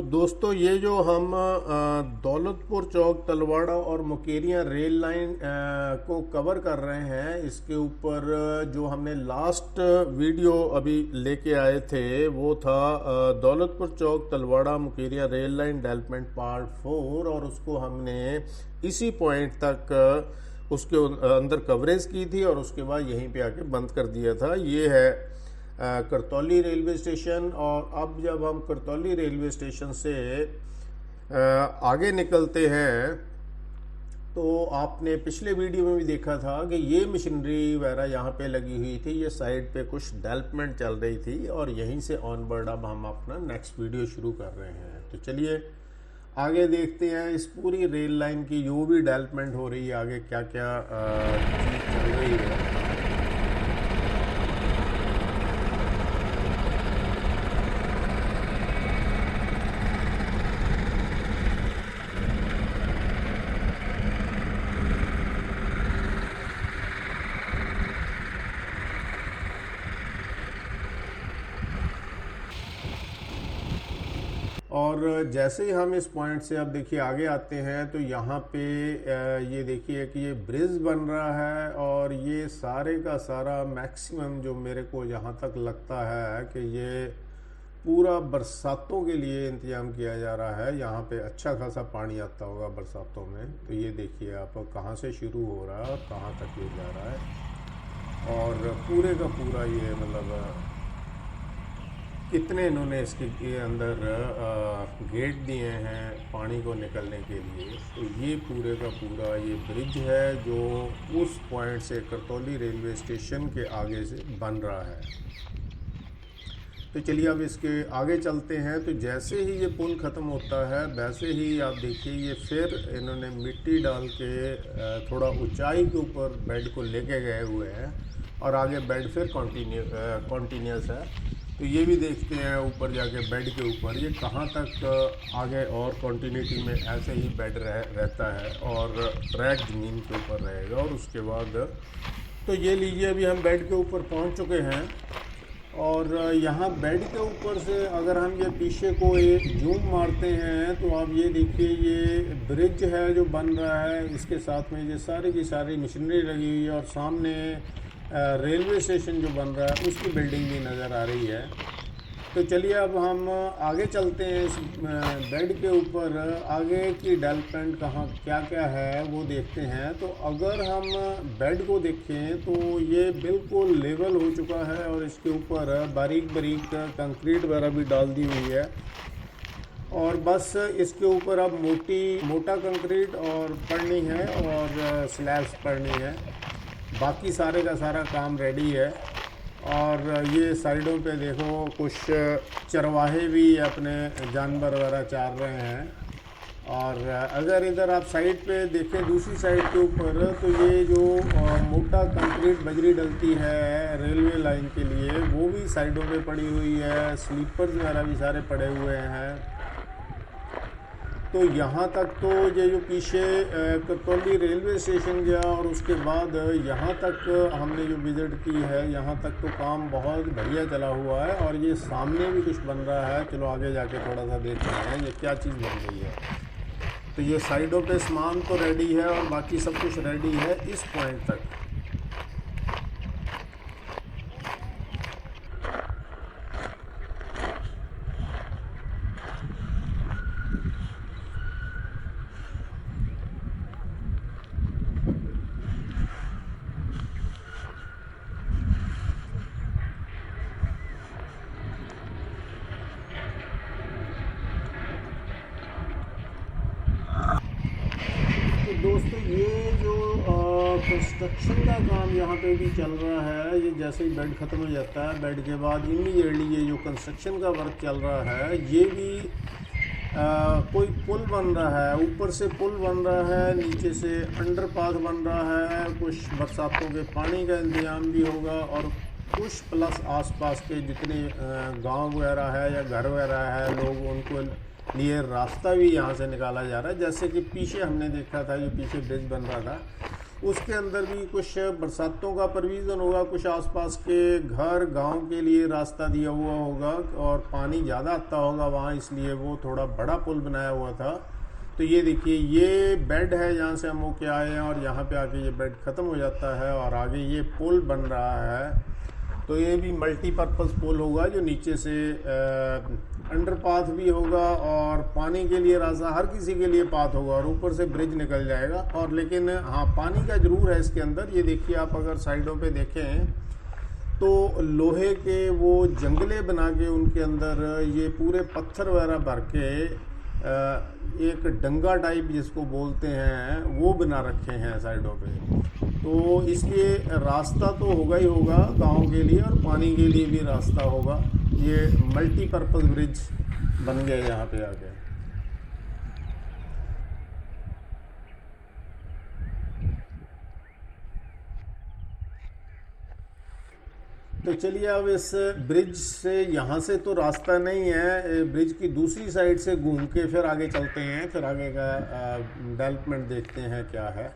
तो दोस्तों ये जो हम दौलतपुर चौक तलवाड़ा और मुकेरियां रेल लाइन को कवर कर रहे हैं, इसके ऊपर जो हमने लास्ट वीडियो अभी लेके आए थे वो था Daulatpur Chowk Talwara Mukerian rail line development part 4, और उसको हमने इसी पॉइंट तक उसके अंदर कवरेज की थी और उसके बाद यहीं पे आके बंद कर दिया था। ये है करतौली रेलवे स्टेशन। और अब जब हम करतौली रेलवे स्टेशन से आगे निकलते हैं तो आपने पिछले वीडियो में भी देखा था कि ये मशीनरी वगैरह यहाँ पे लगी हुई थी, ये साइड पे कुछ डेवलपमेंट चल रही थी और यहीं से ऑनवर्ड अब हम अपना नेक्स्ट वीडियो शुरू कर रहे हैं। तो चलिए आगे देखते हैं इस पूरी रेल लाइन की जो भी डेवलपमेंट हो रही है, आगे क्या क्या चीज़ चल रही है। और जैसे ही हम इस पॉइंट से अब देखिए आगे आते हैं तो यहाँ पे ये देखिए कि ये ब्रिज बन रहा है और ये सारे का सारा मैक्सिमम जो मेरे को यहाँ तक लगता है कि ये पूरा बरसातों के लिए इंतजाम किया जा रहा है। यहाँ पे अच्छा खासा पानी आता होगा बरसातों में। तो ये देखिए आप कहाँ से शुरू हो रहा है और कहाँ तक ये जा रहा है, और पूरे का पूरा ये मतलब कितने इन्होंने इसके अंदर गेट दिए हैं पानी को निकलने के लिए। तो ये पूरे का पूरा ये ब्रिज है जो उस पॉइंट से करतौली रेलवे स्टेशन के आगे से बन रहा है। तो चलिए अब इसके आगे चलते हैं। तो जैसे ही ये पुल ख़त्म होता है वैसे ही आप देखिए ये फिर इन्होंने मिट्टी डाल के थोड़ा ऊंचाई के ऊपर बेड को लेके गए हुए हैं और आगे बेड फिर कॉन्टीन्यूस है। तो ये भी देखते हैं ऊपर जाके बेड के ऊपर ये कहाँ तक आगे और कंटिन्यूटी में ऐसे ही बेड रहता है और ट्रैक ज़मीन के ऊपर रहेगा। और उसके बाद तो ये लीजिए अभी हम बेड के ऊपर पहुँच चुके हैं और यहाँ बेड के ऊपर से अगर हम ये पीछे को एक जूम मारते हैं तो आप ये देखिए ये ब्रिज है जो बन रहा है, इसके साथ में ये सारी की सारी मशीनरी लगी हुई है और सामने रेलवे स्टेशन जो बन रहा है उसकी बिल्डिंग भी नज़र आ रही है। तो चलिए अब हम आगे चलते हैं। इस बेड के ऊपर आगे की डेवलपमेंट कहाँ क्या क्या है वो देखते हैं। तो अगर हम बेड को देखें तो ये बिल्कुल लेवल हो चुका है और इसके ऊपर बारीक बारीक कंक्रीट वगैरह भी डाल दी हुई है और बस इसके ऊपर अब मोटा कंक्रीट और पड़नी है और स्लैब्स पड़नी है। बाकी सारे का सारा काम रेडी है। और ये साइडों पे देखो कुछ चरवाहे भी अपने जानवर वगैरह चार रहे हैं। और अगर इधर आप साइड पे देखें दूसरी साइड के ऊपर तो ये जो मोटा कंक्रीट बजरी डलती है रेलवे लाइन के लिए वो भी साइडों पे पड़ी हुई है, स्लीपर्स वगैरह भी सारे पड़े हुए हैं। तो यहाँ तक तो ये जो पीछे करतौली रेलवे स्टेशन गया और उसके बाद यहाँ तक हमने जो विज़िट की है यहाँ तक तो काम बहुत बढ़िया चला हुआ है। और ये सामने भी कुछ बन रहा है, चलो आगे जाके थोड़ा सा देखते हैं ये क्या चीज़ बन रही है। तो ये साइडों पे सामान तो रेडी है और बाकी सब कुछ रेडी है इस पॉइंट तक। दोस्तों ये जो कंस्ट्रक्शन का काम यहाँ पे भी चल रहा है, ये जैसे ही बेड ख़त्म हो जाता है बेड के बाद इमीडिएटली ये जो कंस्ट्रक्शन का वर्क चल रहा है ये भी कोई पुल बन रहा है, ऊपर से पुल बन रहा है, नीचे से अंडरपास बन रहा है। कुछ बरसातों के पानी का इंतजाम भी होगा और कुछ प्लस आसपास के जितने गांव वगैरह है या घर वगैरह है लोग उनको लिए रास्ता भी यहाँ से निकाला जा रहा है। जैसे कि पीछे हमने देखा था, जो पीछे ब्रिज बन रहा था उसके अंदर भी कुछ बरसातों का प्रोविज़न होगा, कुछ आसपास के घर गांव के लिए रास्ता दिया हुआ होगा और पानी ज़्यादा आता होगा वहाँ, इसलिए वो थोड़ा बड़ा पुल बनाया हुआ था। तो ये देखिए ये बेड है जहाँ से हम होके आए हैं और यहाँ पे आके ये बेड ख़त्म हो जाता है और आगे ये पुल बन रहा है। तो ये भी मल्टीपर्पज़ पुल होगा जो नीचे से अंडरपाथ भी होगा और पानी के लिए रास्ता, हर किसी के लिए पाथ होगा और ऊपर से ब्रिज निकल जाएगा। और लेकिन हाँ, पानी का ज़रूर है इसके अंदर। ये देखिए आप अगर साइडों पे देखें तो लोहे के वो जंगले बना के उनके अंदर ये पूरे पत्थर वगैरह भर के एक डंगा टाइप जिसको बोलते हैं वो बना रखे हैं साइडों पे। तो इसलिए रास्ता तो होगा ही होगा गांव के लिए और पानी के लिए भी रास्ता होगा। ये मल्टीपर्पज़ ब्रिज बन गया यहाँ पे आके। तो चलिए अब इस ब्रिज से, यहाँ से तो रास्ता नहीं है, ब्रिज की दूसरी साइड से घूम के फिर आगे चलते हैं, फिर आगे का डेवलपमेंट देखते हैं क्या है।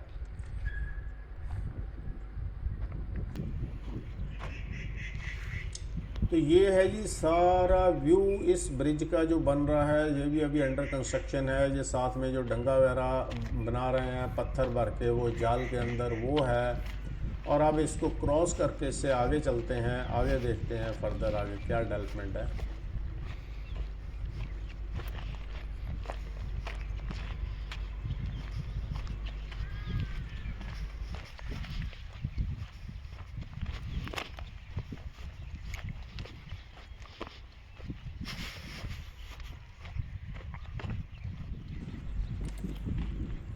तो ये है जी सारा व्यू इस ब्रिज का जो बन रहा है। ये भी अभी अंडर कंस्ट्रक्शन है। ये साथ में जो डंगा वगैरह बना रहे हैं पत्थर भर के वो जाल के अंदर, वो है। और अब इसको क्रॉस करके इससे आगे चलते हैं, आगे देखते हैं फर्दर आगे क्या डेवलपमेंट है।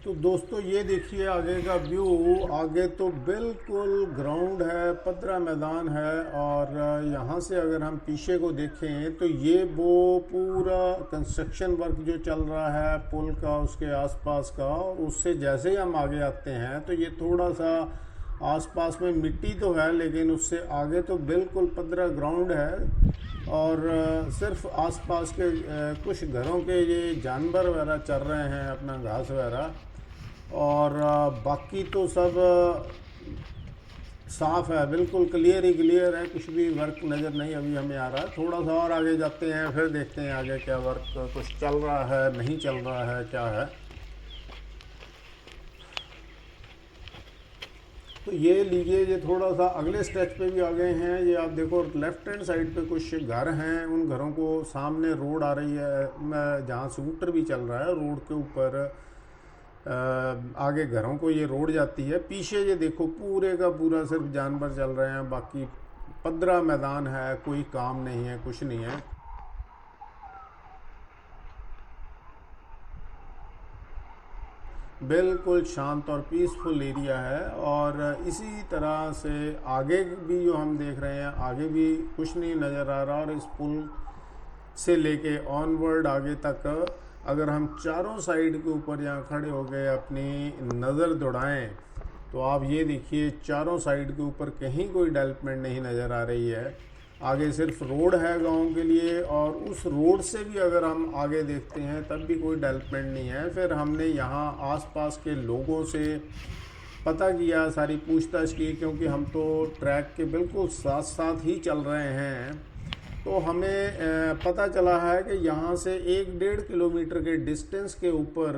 तो दोस्तों ये देखिए आगे का व्यू। आगे तो बिल्कुल ग्राउंड है, पदरा मैदान है और यहाँ से अगर हम पीछे को देखें तो ये वो पूरा कंस्ट्रक्शन वर्क जो चल रहा है पुल का, उसके आसपास का। और उससे जैसे ही हम आगे आते हैं तो ये थोड़ा सा आसपास में मिट्टी तो है लेकिन उससे आगे तो बिल्कुल पदरा ग्राउंड है। और सिर्फ आसपास के कुछ घरों के ये जानवर वगैरह चल रहे हैं अपना घास वगैरह, और बाकी तो सब साफ़ है, बिल्कुल क्लियर ही क्लियर है। कुछ भी वर्क नज़र नहीं अभी हमें आ रहा है। थोड़ा सा और आगे जाते हैं फिर देखते हैं आगे क्या वर्क कुछ चल रहा है, नहीं चल रहा है, क्या है। तो ये लीजिए, ये थोड़ा सा अगले स्टेज पे भी आ गए हैं। ये आप देखो लेफ्ट हैंड साइड पे कुछ घर हैं, उन घरों को सामने रोड आ रही है जहाँ स्कूटर भी चल रहा है। रोड के ऊपर आगे घरों को ये रोड जाती है। पीछे ये देखो पूरे का पूरा सिर्फ जानवर चल रहे हैं, बाकी पदरा मैदान है, कोई काम नहीं है, कुछ नहीं है। बिल्कुल शांत और पीसफुल एरिया है। और इसी तरह से आगे भी जो हम देख रहे हैं, आगे भी कुछ नहीं नज़र आ रहा। और इस पुल से लेके ऑनवर्ड आगे तक अगर हम चारों साइड के ऊपर यहाँ खड़े हो गए अपनी नज़र दौड़ाएं तो आप ये देखिए चारों साइड के ऊपर कहीं कोई डेवलपमेंट नहीं नज़र आ रही है। आगे सिर्फ रोड है गांव के लिए, और उस रोड से भी अगर हम आगे देखते हैं तब भी कोई डेवलपमेंट नहीं है। फिर हमने यहाँ आसपास के लोगों से पता किया, सारी पूछताछ की, क्योंकि हम तो ट्रैक के बिल्कुल साथ साथ ही चल रहे हैं। तो हमें पता चला है कि यहाँ से 1-1.5 किलोमीटर के डिस्टेंस के ऊपर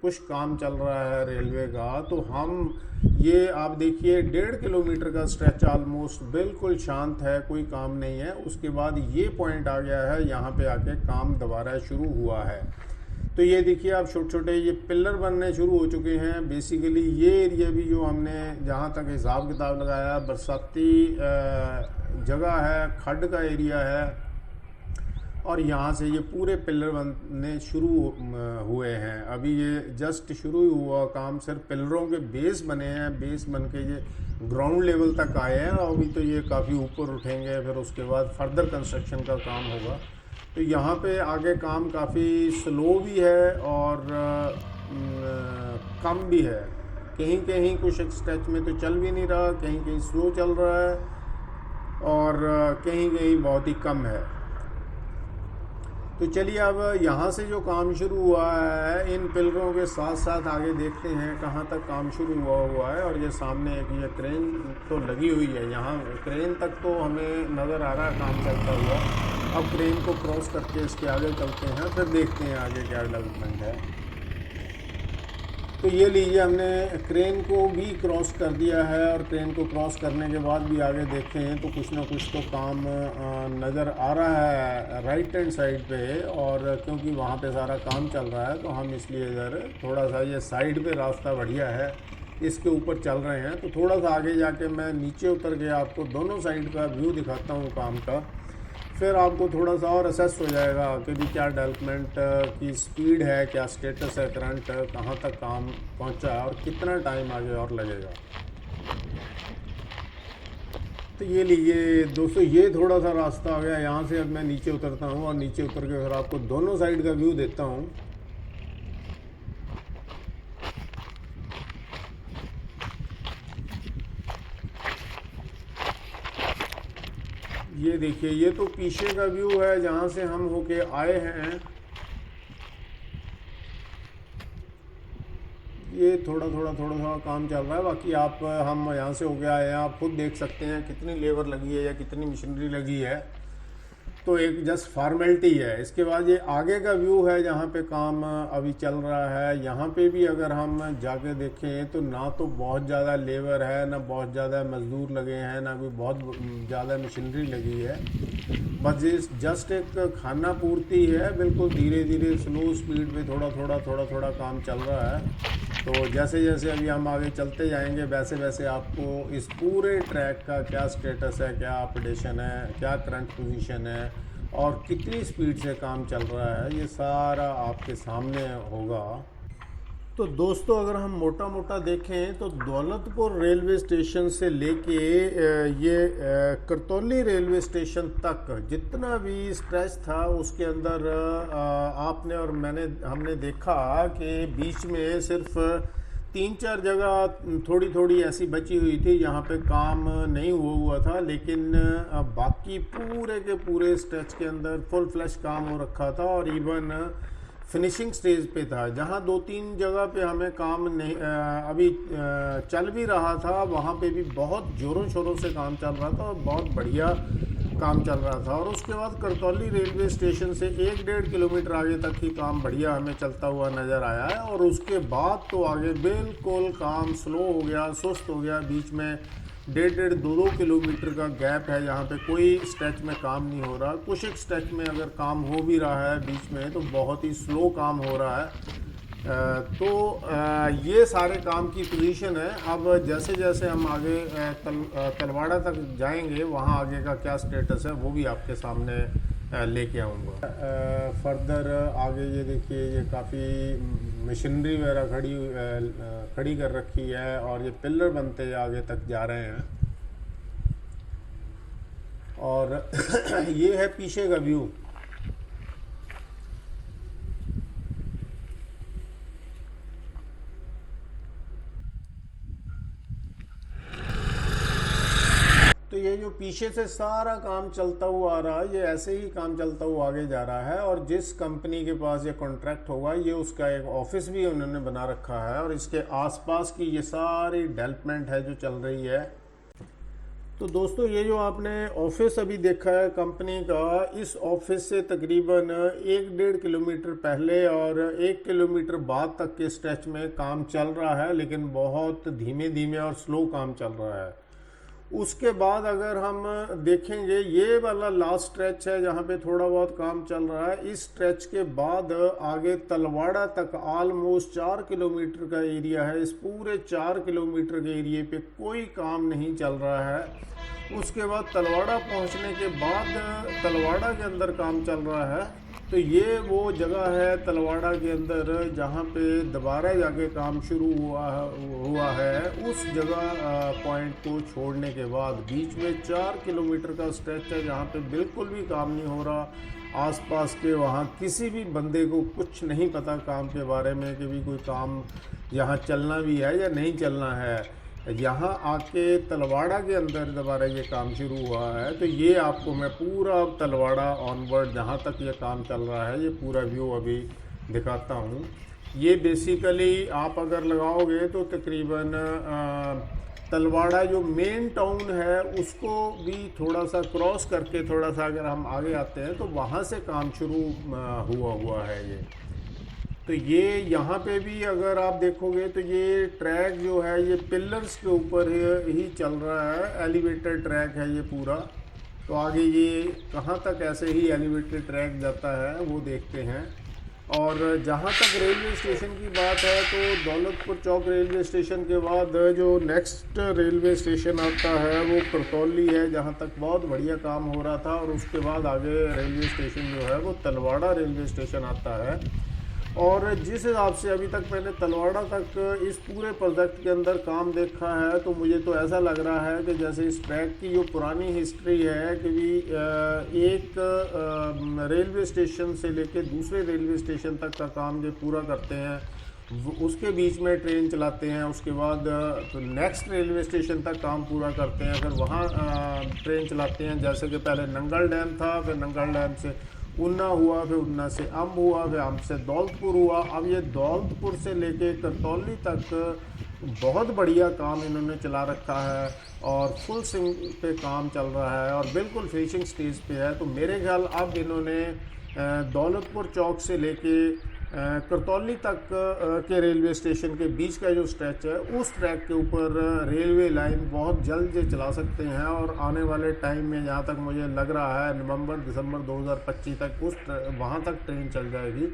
कुछ काम चल रहा है रेलवे का। तो हम ये आप देखिए 1.5 किलोमीटर का स्ट्रेच ऑलमोस्ट बिल्कुल शांत है, कोई काम नहीं है। उसके बाद ये पॉइंट आ गया है, यहाँ पे आके काम दोबारा शुरू हुआ है। तो ये देखिए आप छोटे छोटे ये पिलर बनने शुरू हो चुके हैं। बेसिकली ये एरिया भी जो हमने जहाँ तक हिसाब किताब लगाया, बरसाती जगह है, खड्ड का एरिया है, और यहाँ से ये पूरे पिलर बनने शुरू हुए हैं। अभी ये जस्ट शुरू ही हुआ काम, सिर्फ पिलरों के बेस बने हैं, बेस बन के ये ग्राउंड लेवल तक आए हैं। अभी तो ये काफ़ी ऊपर उठेंगे, फिर उसके बाद फर्दर कंस्ट्रक्शन का काम होगा। तो यहाँ पे आगे काम काफ़ी स्लो भी है और कम भी है। कहीं कहीं कुछ स्ट्रेच में तो चल भी नहीं रहा, कहीं कहीं स्लो चल रहा है और कहीं कहीं बहुत ही कम है। तो चलिए अब यहाँ से जो काम शुरू हुआ है इन पिलरों के साथ साथ आगे देखते हैं कहाँ तक काम शुरू हुआ है। और ये सामने एक ये क्रेन तो लगी हुई है, यहाँ क्रेन तक तो हमें नज़र आ रहा है काम चलता हुआ। अब क्रेन को क्रॉस करके इसके आगे चलते हैं, फिर देखते हैं आगे क्या डेवलपमेंट है। तो ये लीजिए, हमने क्रेन को भी क्रॉस कर दिया है और क्रेन को क्रॉस करने के बाद भी आगे देखते हैं तो कुछ ना कुछ तो काम नज़र आ रहा है राइट हैंड साइड पे। और क्योंकि वहाँ पे सारा काम चल रहा है तो हम इसलिए इधर थोड़ा सा, ये साइड पे रास्ता बढ़िया है, इसके ऊपर चल रहे हैं। तो थोड़ा सा आगे जाके मैं नीचे उतर के आपको दोनों साइड का व्यू दिखाता हूँ काम का, फिर आपको थोड़ा सा और असेस हो जाएगा कि भी क्या डेवलपमेंट की स्पीड है, क्या स्टेटस है करंट, कहाँ तक काम पहुँचा है और कितना टाइम आगे और लगेगा। तो ये लीजिए दोस्तों, ये थोड़ा सा रास्ता आ गया, यहाँ से अब मैं नीचे उतरता हूँ और नीचे उतर के फिर आपको दोनों साइड का व्यू देता हूँ। ये देखिए, ये तो पीछे का व्यू है जहाँ से हम होके आए हैं। ये थोड़ा थोड़ा काम चल रहा है, बाकी आप हम यहाँ से होके आए हैं, आप खुद देख सकते हैं कितनी लेबर लगी है या कितनी मशीनरी लगी है। तो एक जस्ट फॉर्मेलिटी है। इसके बाद ये आगे का व्यू है जहाँ पे काम अभी चल रहा है। यहाँ पे भी अगर हम जाके देखें तो ना तो बहुत ज़्यादा लेबर है, ना बहुत ज़्यादा मज़दूर लगे हैं, ना कोई बहुत ज़्यादा मशीनरी लगी है। बस ये जस्ट एक खाना पूर्ति है, बिल्कुल धीरे धीरे स्लो स्पीड पे थोड़ा काम चल रहा है। तो जैसे जैसे अभी हम आगे चलते जाएंगे वैसे वैसे आपको इस पूरे ट्रैक का क्या स्टेटस है, क्या अपडेशन है, क्या करंट पोजीशन है और कितनी स्पीड से काम चल रहा है, ये सारा आपके सामने होगा। तो दोस्तों, अगर हम मोटा मोटा देखें तो दौलतपुर रेलवे स्टेशन से लेके ये करतौली रेलवे स्टेशन तक जितना भी स्ट्रेच था उसके अंदर आपने और हमने देखा कि बीच में सिर्फ 3-4 जगह थोड़ी ऐसी बची हुई थी जहाँ पे काम नहीं हुआ था, लेकिन बाकी पूरे के पूरे स्ट्रेच के अंदर फुल फ्लैश काम हो रखा था। और इवन फिनिशिंग स्टेज पे था, जहाँ 2-3 जगह पे हमें काम नहीं अभी चल भी रहा था, वहाँ पे भी बहुत ज़ोरों शोरों से काम चल रहा था और बहुत बढ़िया काम चल रहा था। और उसके बाद करतौली रेलवे स्टेशन से 1-1.5 किलोमीटर आगे तक ही काम बढ़िया हमें चलता हुआ नज़र आया है। और उसके बाद तो आगे बिल्कुल काम स्लो हो गया, सुस्त हो गया। बीच में 1.5-2 किलोमीटर का गैप है जहाँ पे कोई स्ट्रेच में काम नहीं हो रहा। कुछ एक स्ट्रेच में अगर काम हो भी रहा है बीच में तो बहुत ही स्लो काम हो रहा है। ये सारे काम की पोजीशन है। अब जैसे जैसे हम आगे तलवाड़ा तक जाएंगे वहाँ आगे का क्या स्टेटस है वो भी आपके सामने लेके आऊँगा। फर्दर आगे ये देखिए, ये काफ़ी मशीनरी वगैरह खड़ी कर रखी है और ये पिलर बनते आगे तक जा रहे हैं। और ये है पीछे का व्यू। तो ये जो पीछे से सारा काम चलता हुआ आ रहा है, ये ऐसे ही काम चलता हुआ आगे जा रहा है। और जिस कंपनी के पास ये कॉन्ट्रैक्ट होगा, ये उसका एक ऑफिस भी उन्होंने बना रखा है और इसके आसपास की ये सारी डेवलपमेंट है जो चल रही है। तो दोस्तों, ये जो आपने ऑफिस अभी देखा है कंपनी का, इस ऑफिस से तकरीबन 1-1.5 किलोमीटर पहले और 1 किलोमीटर बाद तक के स्ट्रेच में काम चल रहा है, लेकिन बहुत धीमे धीमे और स्लो काम चल रहा है। उसके बाद अगर हम देखेंगे, ये वाला लास्ट स्ट्रेच है जहाँ पे थोड़ा बहुत काम चल रहा है। इस स्ट्रेच के बाद आगे तलवाड़ा तक ऑलमोस्ट 4 किलोमीटर का एरिया है। इस पूरे 4 किलोमीटर के एरिया पे कोई काम नहीं चल रहा है। उसके बाद तलवाड़ा पहुँचने के बाद तलवाड़ा के अंदर काम चल रहा है। तो ये वो जगह है तलवाड़ा के अंदर जहाँ पे दोबारा जाके काम शुरू हुआ है। उस जगह पॉइंट को छोड़ने के बाद बीच में 4 किलोमीटर का स्ट्रेच है जहाँ पे बिल्कुल भी काम नहीं हो रहा। आसपास के वहाँ किसी भी बंदे को कुछ नहीं पता काम के बारे में कि भी कोई काम यहाँ चलना भी है या नहीं चलना है। यहाँ आके तलवाड़ा के अंदर दोबारा ये काम शुरू हुआ है। तो ये आपको मैं पूरा तलवाड़ा ऑनवर्ड जहाँ तक ये काम चल रहा है ये पूरा व्यू अभी दिखाता हूँ। ये बेसिकली आप अगर लगाओगे तो तकरीबन तलवाड़ा जो मेन टाउन है उसको भी थोड़ा सा क्रॉस करके थोड़ा सा अगर हम आगे आते हैं तो वहाँ से काम शुरू हुआ है ये। तो ये यहाँ पे भी अगर आप देखोगे तो ये ट्रैक जो है ये पिलर्स के ऊपर ही चल रहा है, एलिवेटेड ट्रैक है ये पूरा। तो आगे ये कहाँ तक ऐसे ही एलिवेटेड ट्रैक जाता है वो देखते हैं। और जहाँ तक रेलवे स्टेशन की बात है तो दौलतपुर चौक रेलवे स्टेशन के बाद जो नेक्स्ट रेलवे स्टेशन आता है वो करतौली है, जहाँ तक बहुत बढ़िया काम हो रहा था। और उसके बाद आगे रेलवे स्टेशन जो है वो तलवाड़ा रेलवे स्टेशन आता है। और जिस हिसाब से अभी तक मैंने तलवाड़ा तक इस पूरे प्रोजेक्ट के अंदर काम देखा है तो मुझे तो ऐसा लग रहा है कि जैसे इस ट्रैक की जो पुरानी हिस्ट्री है कि भी एक रेलवे स्टेशन से लेके दूसरे रेलवे स्टेशन तक का काम जो पूरा करते हैं उसके बीच में ट्रेन चलाते हैं, उसके बाद तो नेक्स्ट रेलवे स्टेशन तक काम पूरा करते हैं, फिर वहाँ ट्रेन चलाते हैं। जैसे कि पहले नंगल डैम था, फिर नंगल डैम से उन्ना हुआ, फिर उन्ना से अम्ब हुआ, फिर अम्ब से दौलतपुर हुआ। अब ये दौलतपुर से लेके करतौली तक बहुत बढ़िया काम इन्होंने चला रखा है और फुल स्विंग पे काम चल रहा है और बिल्कुल फिनिशिंग स्टेज पे है। तो मेरे ख्याल अब इन्होंने दौलतपुर चौक से लेके करतौली तक के रेलवे स्टेशन के बीच का जो स्ट्रेच है उस ट्रैक के ऊपर रेलवे लाइन बहुत जल्द चला सकते हैं। और आने वाले टाइम में जहाँ तक मुझे लग रहा है नवंबर दिसंबर 2025 तक वहाँ तक ट्रेन चल जाएगी।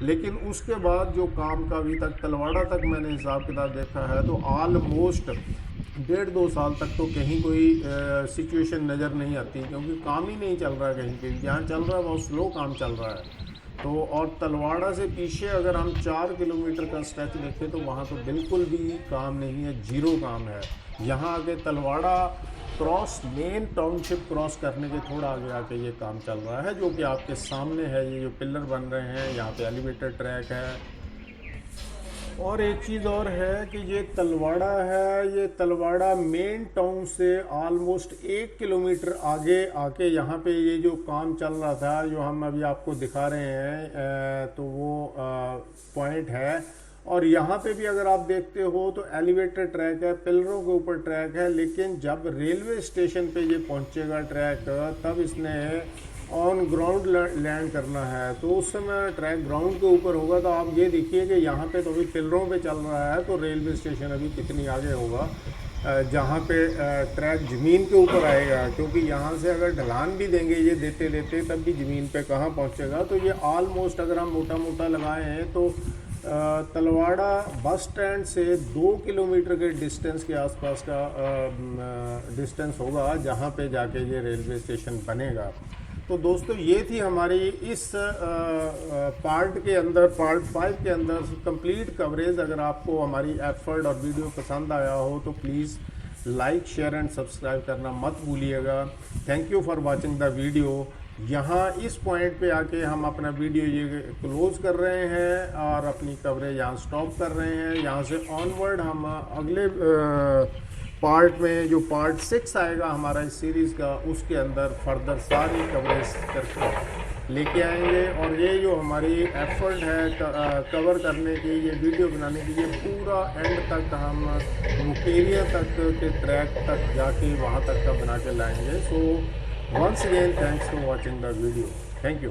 लेकिन उसके बाद जो काम का अभी तक तलवाड़ा तक मैंने हिसाब किताब देखा है तो ऑलमोस्ट 1.5-2 साल तक तो कहीं कोई सिचुएशन नज़र नहीं आती, क्योंकि काम ही नहीं चल रहा है कहीं पे। जहाँ चल रहा है बहुत स्लो काम चल रहा है। तो और तलवाड़ा से पीछे अगर हम 4 किलोमीटर का स्ट्रेच देखें तो वहाँ तो बिल्कुल भी काम नहीं है, जीरो काम है। यहाँ आगे Talwara cross main township cross करने के थोड़ा आगे आके ये काम चल रहा है, जो कि आपके सामने है। ये जो पिलर बन रहे हैं यहाँ पे एलिवेटेड ट्रैक है। और एक चीज़ और है कि ये तलवाड़ा है, ये तलवाड़ा मेन टाउन से ऑलमोस्ट 1 किलोमीटर आगे आके यहाँ पे ये जो काम चल रहा था जो हम अभी आपको दिखा रहे हैं तो वो पॉइंट है। और यहाँ पे भी अगर आप देखते हो तो एलिवेटेड ट्रैक है, पिलरों के ऊपर ट्रैक है। लेकिन जब रेलवे स्टेशन पे ये पहुँचेगा ट्रैक तब इसने ऑन ग्राउंड लैंड करना है, तो उस समय ट्रैक ग्राउंड के ऊपर होगा। तो आप ये देखिए कि यहाँ पे तो अभी पिलरों पे चल रहा है, तो रेलवे स्टेशन अभी कितनी आगे होगा जहाँ पे ट्रैक ज़मीन के ऊपर आएगा। क्योंकि यहाँ से अगर ढलान भी देंगे ये देते देते तब भी ज़मीन पे कहाँ पहुँचेगा। तो ये ऑलमोस्ट अगर हम मोटा मोटा लगाए हैं तो तलवाड़ा बस स्टैंड से 2 किलोमीटर के डिस्टेंस के आसपास का डिस्टेंस होगा जहाँ पे जाके ये रेलवे स्टेशन बनेगा। तो दोस्तों ये थी हमारी इस पार्ट के अंदर, पार्ट 5 के अंदर कंप्लीट कवरेज। अगर आपको हमारी एफर्ट और वीडियो पसंद आया हो तो please like share and subscribe करना मत भूलिएगा। Thank you for watching the video. यहाँ इस पॉइंट पे आके हम अपना वीडियो ये क्लोज़ कर रहे हैं और अपनी कवरेज यहाँ स्टॉप कर रहे हैं। यहाँ से ऑनवर्ड हम अगले पार्ट में जो पार्ट 6 आएगा हमारा इस सीरीज़ का, उसके अंदर फर्दर सारी कवरेज करके लेके आएंगे। और ये जो हमारी एफर्ट है कवर करने की, ये वीडियो बनाने की, ये पूरा एंड तक हम मुकेरिया तक के ट्रैक तक जाके वहाँ तक का बना के लाएंगे। So once again thanks for watching the video. Thank you.